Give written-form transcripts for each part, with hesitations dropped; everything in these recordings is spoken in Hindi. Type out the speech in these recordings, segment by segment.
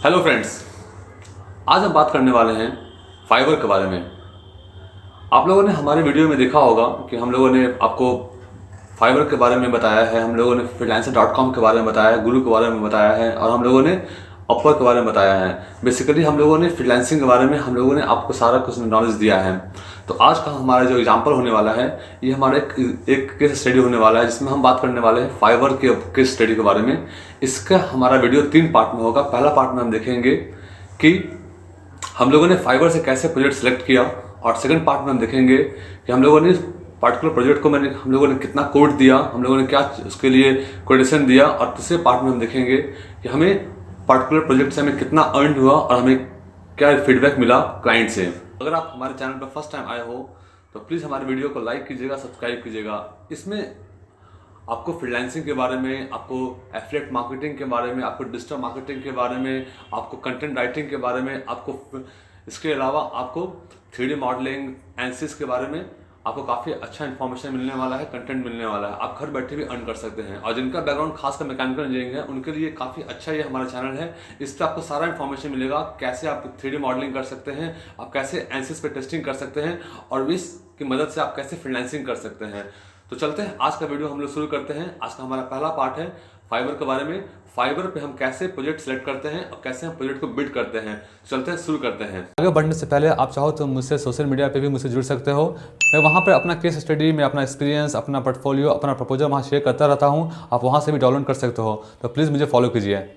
हेलो फ्रेंड्स, आज हम बात करने वाले हैं फाइवर के बारे में। आप लोगों ने हमारे वीडियो में देखा होगा कि हम लोगों ने आपको फाइवर के बारे में बताया है, हम लोगों ने freelancer.com के बारे में बताया है, गुरु के बारे में बताया है और हम लोगों ने अपवर्क के बारे में बताया है। बेसिकली हम लोगों ने फ्रीलांसिंग के बारे में हम लोगों ने आपको सारा कुछ नॉलेज दिया है। तो आज का हमारा जो एग्जाम्पल होने वाला है, ये हमारा एक केस स्टडी होने वाला है जिसमें हम बात करने वाले हैं फाइवर के केस स्टडी के बारे में। इसका हमारा वीडियो 3 पार्ट में होगा। पहला पार्ट में हम देखेंगे कि हम लोगों ने फाइवर से कैसे प्रोजेक्ट सेलेक्ट किया और सेकंड पार्ट में हम देखेंगे कि हम लोगों ने पार्टिकुलर प्रोजेक्ट को हम लोगों ने कितना कोड दिया, हम लोगों ने क्या उसके लिए कोटेशन दिया और तीसरे पार्ट में हम देखेंगे कि हमें पार्टिकुलर प्रोजेक्ट से हमें कितना अर्न हुआ और हमें क्या फीडबैक मिला क्लाइंट से। अगर आप हमारे चैनल पर फर्स्ट टाइम आए हो तो प्लीज़ हमारे वीडियो को लाइक कीजिएगा, सब्सक्राइब कीजिएगा। इसमें आपको फ्रीलांसिंग के बारे में, आपको एफिलिएट मार्केटिंग के बारे में, आपको डिजिटल मार्केटिंग के बारे में, आपको कंटेंट राइटिंग के बारे में, आपको इसके अलावा आपको 3D मॉडलिंग, एनसिस के बारे में आपको काफ़ी अच्छा इन्फॉर्मेशन मिलने वाला है, कंटेंट मिलने वाला है। आप घर बैठे भी अर्न कर सकते हैं। और जिनका बैकग्राउंड खासकर मैकेनिकल इंजीनियरिंग है उनके लिए काफ़ी अच्छा ये हमारा चैनल है। इस पर आपको सारा इन्फॉर्मेशन मिलेगा, कैसे आप 3D मॉडलिंग कर सकते हैं, आप कैसे एनसिस पे टेस्टिंग कर सकते हैं और इसकी मदद से आप कैसे फ्रीलांसिंग कर सकते हैं। तो चलते हैं, आज का वीडियो हम लोग शुरू करते हैं। आज का हमारा पहला पार्ट है फाइवर के बारे में। फाइवर पे हम कैसे प्रोजेक्ट सेलेक्ट करते हैं और कैसे हम प्रोजेक्ट को बिल्ड करते हैं। चलते हैं, शुरू करते हैं। आगे बढ़ने से पहले आप चाहो तो मुझसे सोशल मीडिया पे भी मुझसे जुड़ सकते हो। मैं वहाँ पर अपना केस स्टडी में अपना एक्सपीरियंस, अपना पोर्टफोलियो, अपना प्रपोजल वहाँ शेयर करता रहता हूँ। आप वहाँ से भी डाउनलोड कर सकते हो। तो प्लीज़ मुझे फॉलो कीजिए।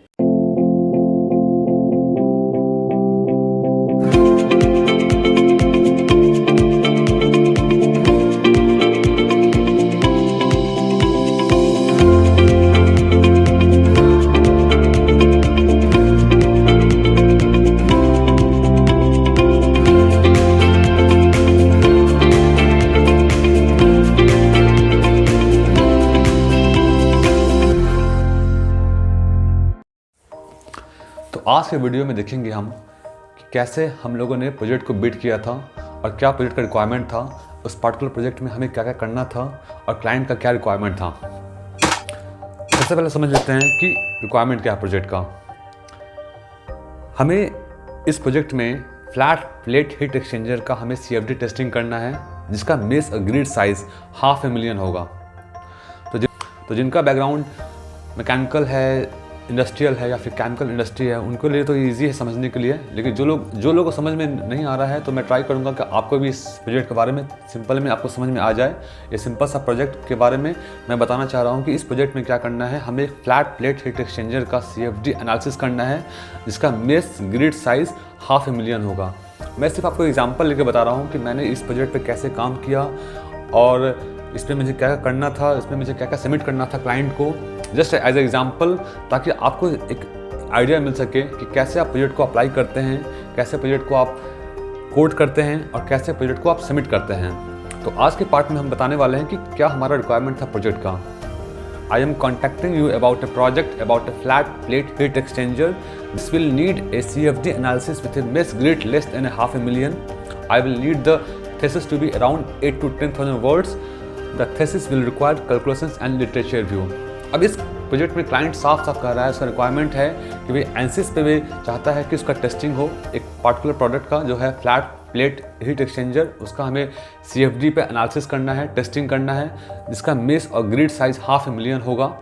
तो आज के वीडियो में देखेंगे हम कि कैसे हम लोगों ने प्रोजेक्ट को बिड किया था और क्या प्रोजेक्ट का रिक्वायरमेंट था, उस पार्टिकुलर प्रोजेक्ट में हमें क्या क्या करना था और क्लाइंट का क्या रिक्वायरमेंट था। सबसे पहले समझ लेते हैं कि रिक्वायरमेंट क्या है प्रोजेक्ट का। हमें इस प्रोजेक्ट में फ्लैट प्लेट हीट एक्सचेंजर का हमें CFD टेस्टिंग करना है, जिसका मेस ग्रिड साइज 500,000 होगा। तो जिनका बैकग्राउंड मैकेनिकल है, इंडस्ट्रियल है या फिर केमिकल इंडस्ट्री है, उनके लिए तो ईजी है समझने के लिए। लेकिन जो लोग को समझ में नहीं आ रहा है तो मैं ट्राई करूंगा कि आपको भी इस प्रोजेक्ट के बारे में सिंपल में आपको समझ में आ जाए। ये सिंपल सा प्रोजेक्ट के बारे में मैं बताना चाह रहा हूँ कि इस प्रोजेक्ट में क्या करना है। हमें फ्लैट प्लेट हीट एक्सचेंजर का CFD एनालिसिस करना है, जिसका मेस ग्रिड साइज़ 500,000 होगा। मैं सिर्फ आपको एग्जाम्पल लेके बता रहा हूँ कि मैंने इस प्रोजेक्ट पर कैसे काम किया और इसमें मुझे क्या क्या करना था, इसमें मुझे क्या क्या सबमिट करना था क्लाइंट को, जस्ट एज एग्जाम्पल, ताकि आपको एक आइडिया मिल सके कि कैसे आप प्रोजेक्ट को अप्लाई करते हैं, कैसे प्रोजेक्ट को आप कोड करते हैं और कैसे प्रोजेक्ट को आप सबमिट करते हैं। तो आज के पार्ट में हम बताने वाले हैं कि क्या हमारा रिक्वायरमेंट था प्रोजेक्ट का। I am contacting you about a project about a flat plate heat exchanger. This will need a CFD analysis with A mess grid less than 500,000। I will need the thesis to be around 8 to 10,000 words. The thesis will require calculations and literature review. अब इस प्रोजेक्ट में क्लाइंट साफ साफ कह रहा है, उसका रिक्वायरमेंट है कि भाई एनसिस पे भी चाहता है कि उसका टेस्टिंग हो। एक पार्टिकुलर प्रोडक्ट का जो है फ्लैट प्लेट हीट एक्सचेंजर, उसका हमें CFD पे एनालिसिस करना है, टेस्टिंग करना है, जिसका मेस और ग्रिड साइज 500,000 होगा।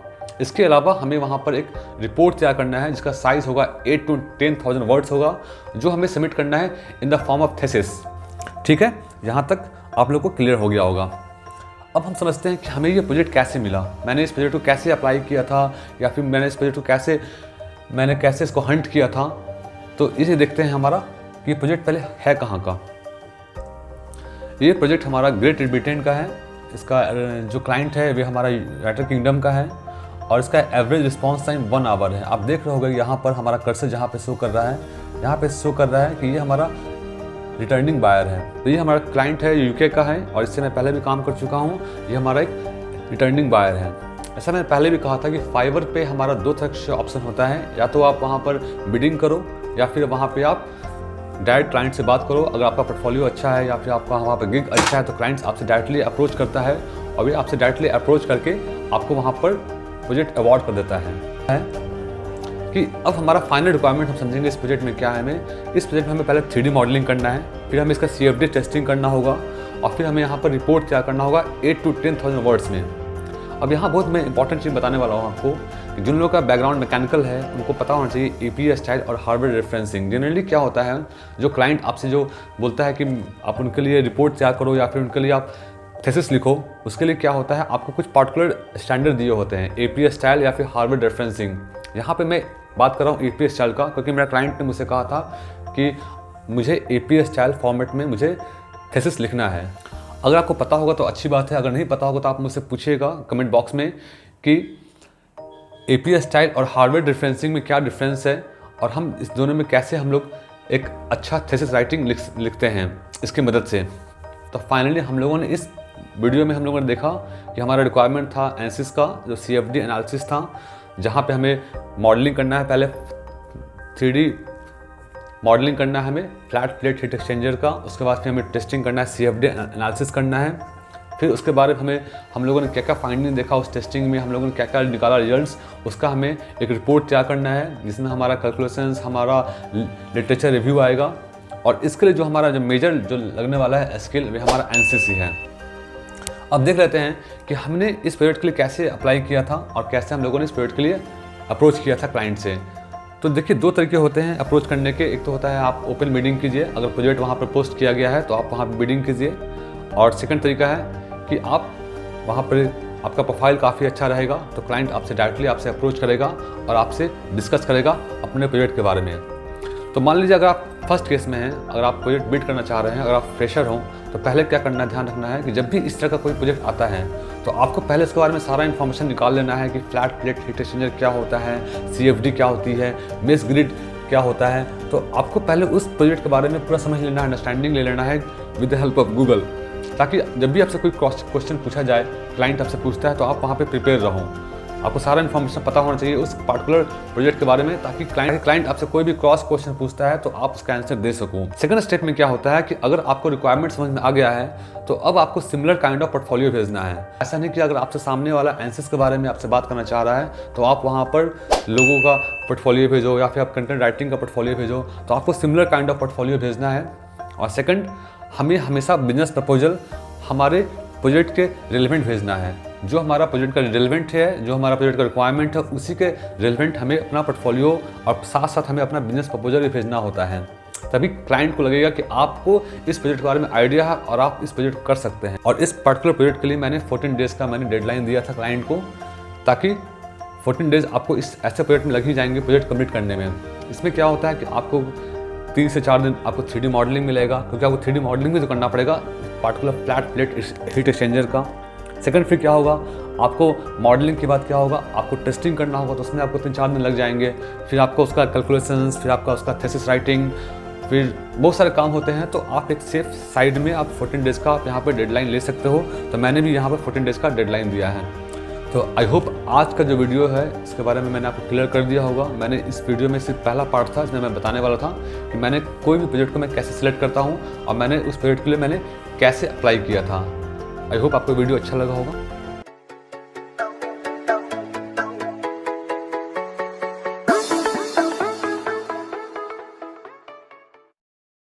इसके अलावा हमें वहाँ पर एक रिपोर्ट तैयार करना है जिसका साइज़ होगा 8 to 10,000 वर्ड्स होगा, जो हमें सबमिट करना है in the form of thesis. ठीक है, यहाँ तक आप लोग को क्लियर हो गया होगा। अब हम समझते हैं कि हमें ये प्रोजेक्ट कैसे मिला, मैंने इस प्रोजेक्ट को कैसे अप्लाई किया था या फिर मैंने इस प्रोजेक्ट को कैसे इसको हंट किया था। तो इसे देखते हैं हमारा कि ये प्रोजेक्ट पहले है कहाँ का। ये प्रोजेक्ट हमारा ग्रेट ब्रिटेन का है। इसका जो क्लाइंट है वे हमारा यूनाइटेड किंगडम का है और इसका एवरेज रिस्पॉन्स टाइम 1 आवर है। आप देख रहे होगे यहाँ पर हमारा कर्सर जहाँ पे शो कर रहा है, यहाँ पे शो कर रहा है कि ये हमारा रिटर्निंग बायर है। तो ये हमारा क्लाइंट है, UK का है और इससे मैं पहले भी काम कर चुका हूँ। ये हमारा एक रिटर्निंग बायर है। ऐसा मैंने पहले भी कहा था कि फाइवर पे हमारा 2 तरह से ऑप्शन होता है, या तो आप वहाँ पर बिडिंग करो या फिर वहाँ पे आप डायरेक्ट क्लाइंट से बात करो। अगर आपका पोर्टफोलियो अच्छा है या फिर आपका वहाँ पर गिग अच्छा है तो क्लाइंट्स आपसे डायरेक्टली अप्रोच करता है और ये आपसे डायरेक्टली अप्रोच करके आपको वहाँ पर प्रोजेक्ट अवार्ड कर देता है। कि अब हमारा फाइनल रिक्वायरमेंट हम समझेंगे इस प्रोजेक्ट में क्या है। हमें इस प्रोजेक्ट में हमें पहले 3D मॉडलिंग करना है, फिर हमें इसका CFD टेस्टिंग करना होगा और फिर हमें यहाँ पर रिपोर्ट तैयार करना होगा 8 to 10,000 वर्ड्स में। अब यहाँ बहुत मैं इंपॉर्टेंट चीज़ बताने वाला हूँ आपको कि जिन लोगों का बैकग्राउंड मैकेनिकल है उनको पता होना चाहिए API स्टाइल और हार्डवेयर रेफरेंसिंग। जनरली क्या होता है, जो क्लाइंट आपसे जो बोलता है कि आप उनके लिए रिपोर्ट तैयार करो या फिर उनके लिए आप थीसिस लिखो, उसके लिए क्या होता है, आपको कुछ पार्टिकुलर स्टैंडर्ड दिए होते हैं, API स्टाइल या फिर हार्डवेयर रेफरेंसिंग। यहाँ पे मैं बात कर रहा हूँ API स्टाइल का, क्योंकि मेरा क्लाइंट ने मुझसे कहा था कि मुझे API स्टाइल फॉर्मेट में मुझे थीसिस लिखना है। अगर आपको पता होगा तो अच्छी बात है, अगर नहीं पता होगा तो आप मुझसे पूछिएगा कमेंट बॉक्स में कि API स्टाइल और हार्डवेयर रेफरेंसिंग में क्या डिफरेंस है और हम इस दोनों में कैसे हम लोग एक अच्छा थीसिस राइटिंग लिखते हैं इसकी मदद से। तो फाइनली हम लोगों ने इस वीडियो में हम लोगों ने देखा कि हमारा रिक्वायरमेंट था एनालिसिस का, जो CFD एनालिसिस था, जहाँ पे हमें मॉडलिंग करना है, पहले 3D मॉडलिंग करना है हमें फ्लैट प्लेट हीट एक्सचेंजर का, उसके बाद फिर हमें टेस्टिंग करना है, CFD एनालिसिस करना है, फिर उसके बारे में हम लोगों ने क्या क्या फाइंडिंग देखा उस टेस्टिंग में, हम लोगों ने क्या क्या निकाला रिजल्ट्स, उसका हमें एक रिपोर्ट तैयार करना है जिसमें हमारा कैलकुलेशंस, हमारा लिटरेचर रिव्यू आएगा। और इसके लिए जो हमारा जो मेजर जो लगने वाला है स्किल, वो हमारा NCC है। अब देख लेते हैं कि हमने इस प्रोजेक्ट के लिए कैसे अप्लाई किया था और कैसे हम लोगों ने इस प्रोजेक्ट के लिए अप्रोच किया था क्लाइंट से। तो देखिए, दो तरीके होते हैं अप्रोच करने के। एक तो होता है आप ओपन बिडिंग कीजिए, अगर प्रोजेक्ट वहाँ पर पोस्ट किया गया है तो आप वहाँ पर बिडिंग कीजिए। और सेकंड तरीका है कि आप वहाँ पर आपका प्रोफाइल काफ़ी अच्छा रहेगा तो क्लाइंट आपसे डायरेक्टली आपसे अप्रोच करेगा और आपसे डिस्कस करेगा अपने प्रोजेक्ट के बारे में। तो मान लीजिए अगर आप फर्स्ट केस में हैं, अगर आप प्रोजेक्ट बिड करना चाह रहे हैं, अगर आप फ्रेशर हो, तो पहले क्या करना है, ध्यान रखना है कि जब भी इस तरह का कोई प्रोजेक्ट आता है तो आपको पहले इसके बारे में सारा इन्फॉर्मेशन निकाल लेना है कि फ्लैट प्लेट हीट एक्सचेंजर क्या होता है, CFD क्या होती है, मेस ग्रिड क्या होता है। तो आपको पहले उस प्रोजेक्ट के बारे में पूरा समझ लेना है, अंडरस्टैंडिंग ले लेना है with the help of Google, ताकि जब भी आपसे कोई क्वेश्चन पूछा जाए, क्लाइंट आपसे पूछता है, तो आप वहाँ पे प्रिपेयर रहो। आपको सारा इन्फॉर्मेशन पता होना चाहिए उस पार्टिकुलर प्रोजेक्ट के बारे में, ताकि क्लाइंट आपसे कोई भी क्रॉस क्वेश्चन पूछता है तो आप उसका आंसर दे सको। सेकंड स्टेप में क्या होता है कि अगर आपको रिक्वायरमेंट समझ में आ गया है तो अब आपको सिमिलर काइंड ऑफ पोर्टफोलियो भेजना है। ऐसा नहीं कि अगर आपसे सामने वाला एनालिसिस के बारे में आपसे बात करना चाह रहा है तो आप वहाँ पर लोगों का पोर्टफोलियो भेजो या फिर आप कंटेंट राइटिंग का पोर्टफोलियो भेजो, तो आपको सिमिलर काइंड ऑफ पोर्टफोलियो भेजना है। और सेकंड, हमें हमेशा बिजनेस प्रपोजल हमारे प्रोजेक्ट के रिलेवेंट भेजना है। जो हमारा प्रोजेक्ट का रिलेवेंट है, जो हमारा प्रोजेक्ट का रिक्वायरमेंट है, उसी के रिलेवेंट हमें अपना पोर्टफोलियो और साथ साथ हमें अपना बिजनेस प्रपोजल भी भेजना होता है। तभी क्लाइंट को लगेगा कि आपको इस प्रोजेक्ट के बारे में आइडिया है और आप इस प्रोजेक्ट को कर सकते हैं। और इस पर्टिकुलर प्रोजेक्ट के लिए मैंने 14 डेज़ का मैंने डेडलाइन दिया था क्लाइंट को, ताकि 14 डेज़ आपको इस ऐसे प्रोजेक्ट में लग ही जाएंगे प्रोजेक्ट कंप्लीट करने में। इसमें क्या होता है कि आपको 3 से 4 दिन आपको 3D मॉडलिंग मिलेगा, क्योंकि आपको 3D मॉडलिंग भी तो करना पड़ेगा particular flat plate heat exchanger का। सेकंड फिर क्या होगा, आपको मॉडलिंग के बाद क्या होगा, आपको टेस्टिंग करना होगा, तो उसमें आपको 3-4 दिन लग जाएंगे। फिर आपको उसका कैलकुलेशंस, फिर आपका उसका थीसिस राइटिंग, फिर बहुत सारे काम होते हैं। तो आप एक सेफ साइड में आप 14 डेज़ का आप यहाँ पर डेडलाइन ले सकते हो। तो मैंने भी यहाँ पर 14 डेज़ का डेडलाइन दिया है। तो आई होप आज का जो वीडियो है इसके बारे में मैंने आपको क्लियर कर दिया होगा। मैंने इस वीडियो में सिर्फ पहला पार्ट था, इसमें मैं बताने वाला था कि मैंने कोई भी प्रोजेक्ट को मैं कैसे सिलेक्ट करता हूँ और मैंने उस प्रोजेक्ट के लिए मैंने कैसे अप्लाई किया था। आई होप आपको वीडियो अच्छा लगा होगा।